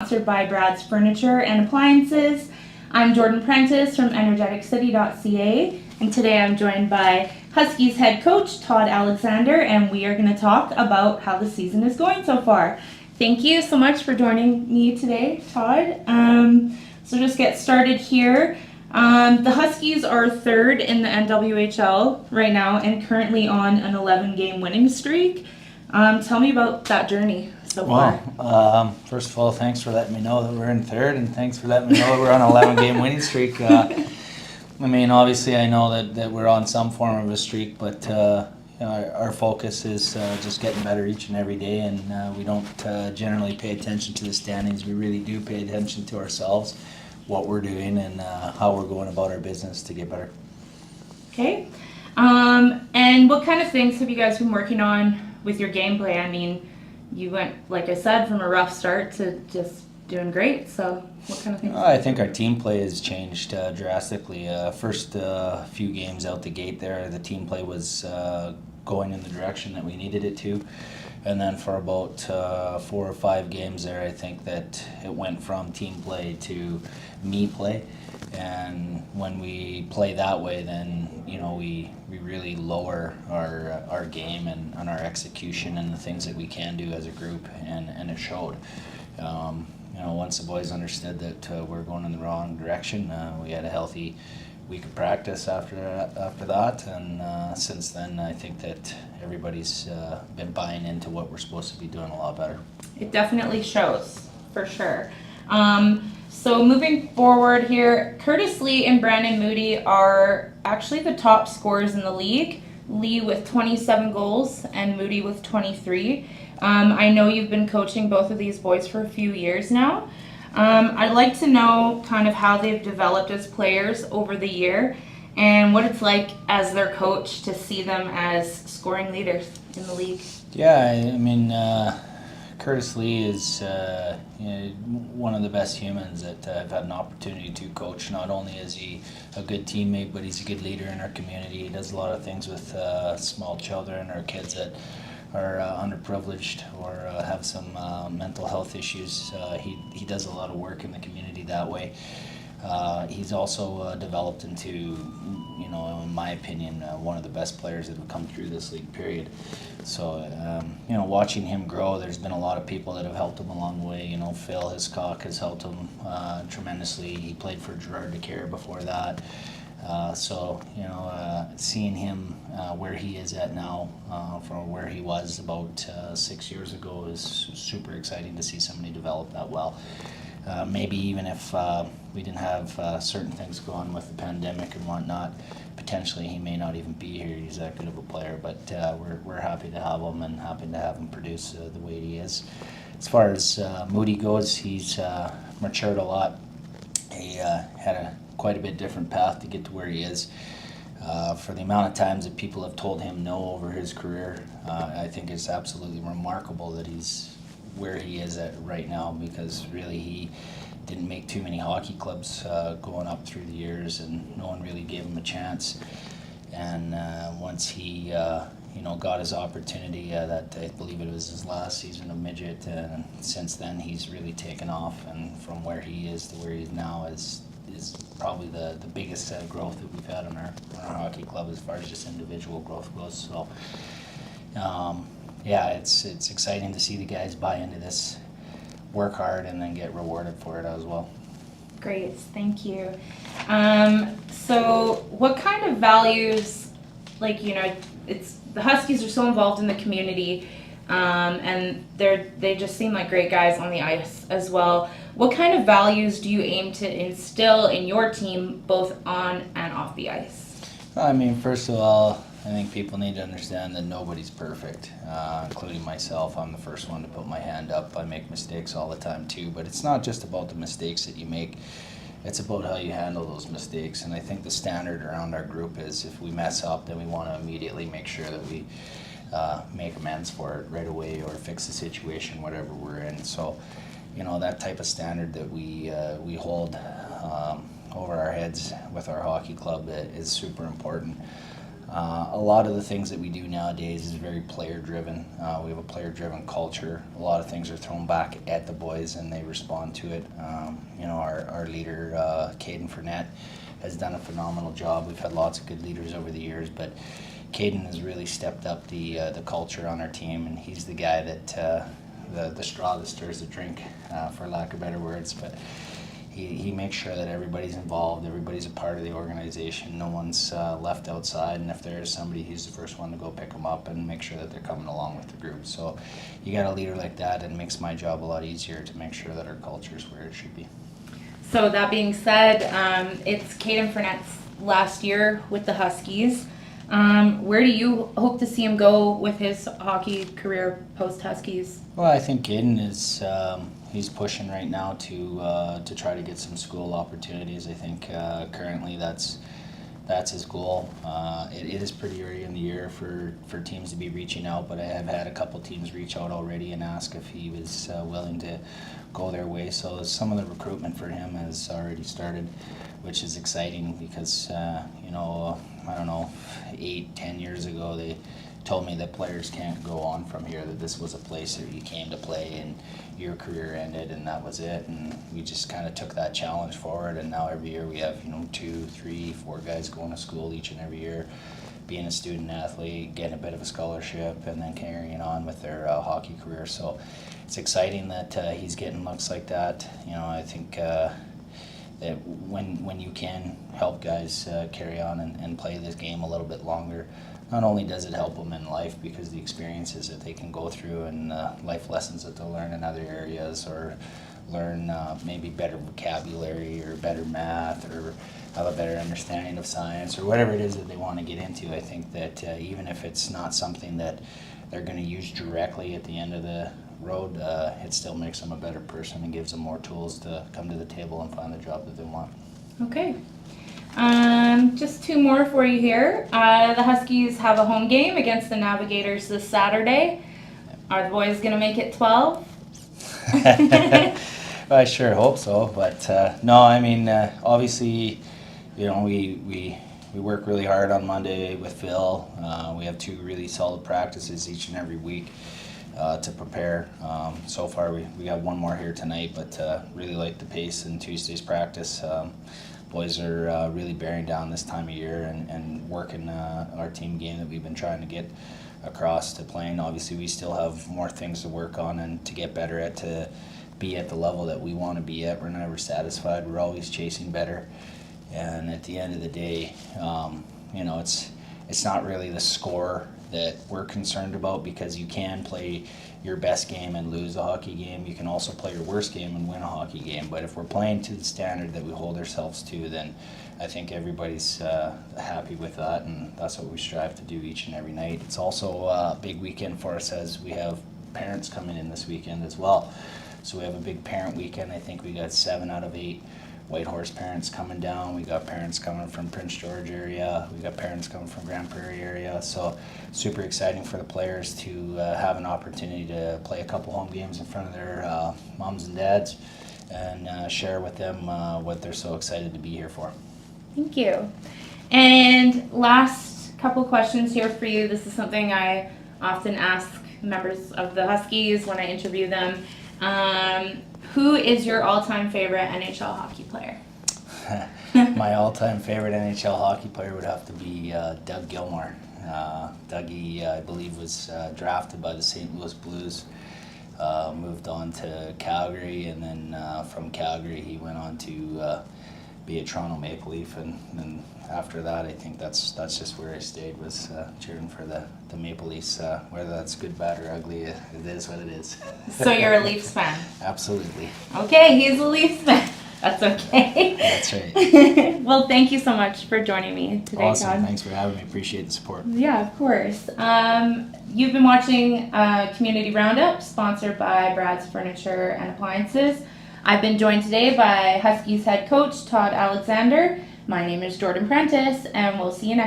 Sponsored by Brad's Furniture and Appliances. I'm Jordan Prentice from Energeticcity.ca, and today I'm joined by Huskies head coach Todd Alexander, and we are going to talk about how the season is going so far. Thank you so much for joining me today, Todd. So just get started here. The Huskies are third in the NWHL right now and currently on an 11-game winning streak. Tell me about that journey so far. Well, first of all, thanks for letting me know that we're in third, and thanks for letting me know that we're on an 11-game winning streak. Obviously I know that we're on some form of a streak, but our focus is just getting better each and every day, and we don't generally pay attention to the standings. We really do pay attention to ourselves, what we're doing, and how we're going about our business to get better. Okay. And what kind of things have you guys been working on with your gameplay? I mean, you went, like I said, from a rough start to just doing great. So what kind of things? I think our team play has changed drastically. First few games out the gate there, the team play was going in the direction that we needed it to. And then for about 4 or 5 games there, I think that it went from team play to me play. And when we play that way, then we really lower our game and our execution and the things that we can do as a group, and it showed. Once the boys understood that we're going in the wrong direction, we had a healthy week of practice after that, and since then I think that everybody's been buying into what we're supposed to be doing a lot better. It definitely shows, for sure. So moving forward here, Curtis Lee and Brandon Moody are actually the top scorers in the league. Lee with 27 goals and Moody with 23. I know you've been coaching both of these boys for a few years now. I'd like to know kind of how they've developed as players over the year and what it's like as their coach to see them as scoring leaders in the league. Yeah, Curtis Lee is one of the best humans that I've had an opportunity to coach. Not only is he a good teammate, but he's a good leader in our community. He does a lot of things with small children or kids that are underprivileged or have some mental health issues. He does a lot of work in the community that way. He's also developed into, in my opinion, one of the best players that have come through this league, period. So, watching him grow, there's been a lot of people that have helped him along the way. Phil Hiscock has helped him tremendously. He played for Gerard DeCare before that. Seeing him where he is at now from where he was about 6 years ago is super exciting to see somebody develop that well. Maybe even if we didn't have certain things going with the pandemic and whatnot, potentially he may not even be here. He's that good of a player, but we're happy to have him and happy to have him produce the way he is. As far as Moody goes, he's matured a lot. He had quite a bit different path to get to where he is. For the amount of times that people have told him no over his career, I think it's absolutely remarkable that he's where he is at right now, because really he didn't make too many hockey clubs going up through the years, and no one really gave him a chance. And once he got his opportunity, that I believe it was his last season of midget, and since then he's really taken off, and from where he is to where he is now is probably the biggest growth that we've had in our hockey club as far as just individual growth goes. So it's exciting to see the guys buy into this, work hard, and then get rewarded for it as well. Great, thank you. So what kind of values, it's the Huskies are so involved in the community, and they just seem like great guys on the ice as well. What kind of values do you aim to instill in your team, both on and off the ice? First of all, I think people need to understand that nobody's perfect, including myself. I'm the first one to put my hand up. I make mistakes all the time too, but it's not just about the mistakes that you make. It's about how you handle those mistakes. And I think the standard around our group is if we mess up, then we want to immediately make sure that we make amends for it right away or fix the situation, whatever we're in. So, that type of standard that we hold over our heads with our hockey club is super important. A lot of the things that we do nowadays is very player-driven. We have a player-driven culture. A lot of things are thrown back at the boys, and they respond to it. Our leader, Caden Fournette, has done a phenomenal job. We've had lots of good leaders over the years, but Caden has really stepped up the culture on our team, and he's the guy that the straw that stirs the drink, for lack of better words. But he makes sure that everybody's involved, everybody's a part of the organization, no one's left outside, and if there is somebody, he's the first one to go pick them up and make sure that they're coming along with the group. So you got a leader like that, and it makes my job a lot easier to make sure that our culture is where it should be. So that being said, it's Caden Fournette's last year with the Huskies. Where do you hope to see him go with his hockey career post-Huskies? Well, I think Caden is he's pushing right now to try to get some school opportunities. I think currently that's his goal. It is pretty early in the year for teams to be reaching out, but I have had a couple teams reach out already and ask if he was willing to go their way. So some of the recruitment for him has already started, which is exciting because I don't know, 8-10 years ago they told me that players can't go on from here, that this was a place that you came to play and your career ended and that was it. And we just kind of took that challenge forward, and now every year we have 2, 3, 4 guys going to school each and every year, being a student athlete, getting a bit of a scholarship, and then carrying on with their hockey career. So it's exciting that he's getting looks like that. I think that when you can help guys carry on and play this game a little bit longer, not only does it help them in life because the experiences that they can go through and life lessons that they'll learn in other areas, or learn maybe better vocabulary or better math, or have a better understanding of science, or whatever it is that they want to get into. I think that even if it's not something that they're going to use directly at the end of the road, it still makes them a better person and gives them more tools to come to the table and find the job that they want. Okay. Just 2 more for you here. The Huskies have a home game against the Navigators this Saturday. Are the boys going to make it 12? I sure hope so, but no, I mean, obviously, we work really hard on Monday with Phil. We have 2 really solid practices each and every week to prepare. So far, we got 1 more here tonight, but really like the pace in Tuesday's practice. Boys are really bearing down this time of year and working our team game that we've been trying to get across to playing. Obviously, we still have more things to work on and to get better at, to be at the level that we want to be at. We're never satisfied. We're always chasing better. And at the end of the day, it's not really the score that we're concerned about, because you can play your best game and lose a hockey game. You can also play your worst game and win a hockey game. But if we're playing to the standard that we hold ourselves to, then I think everybody's happy with that, and that's what we strive to do each and every night. It's also a big weekend for us, as we have parents coming in this weekend as well. So we have a big parent weekend. I think we got 7 out of 8 Whitehorse parents coming down. We got parents coming from Prince George area. We got parents coming from Grand Prairie area. So super exciting for the players to have an opportunity to play a couple home games in front of their moms and dads, and share with them what they're so excited to be here for. Thank you. And last couple questions here for you. This is something I often ask members of the Huskies when I interview them. Who is your all-time favorite NHL hockey player? My all-time favorite NHL hockey player would have to be Doug Gilmour. Dougie, I believe, was drafted by the St. Louis Blues, moved on to Calgary, and then from Calgary he went on to be a Toronto Maple Leaf, and after that I think that's just where I stayed, was cheering for the Maple Leafs. Whether that's good, bad, or ugly, it is what it is. So you're a Leafs fan? Absolutely. Okay, he's a Leafs fan. That's okay. That's right. Well, thank you so much for joining me today, Awesome. Todd. Thanks for having me. Appreciate the support. Yeah, of course. You've been watching Community Roundup, sponsored by Brad's Furniture and Appliances. I've been joined today by Huskies head coach Todd Alexander. My name is Jordan Prentice, and we'll see you next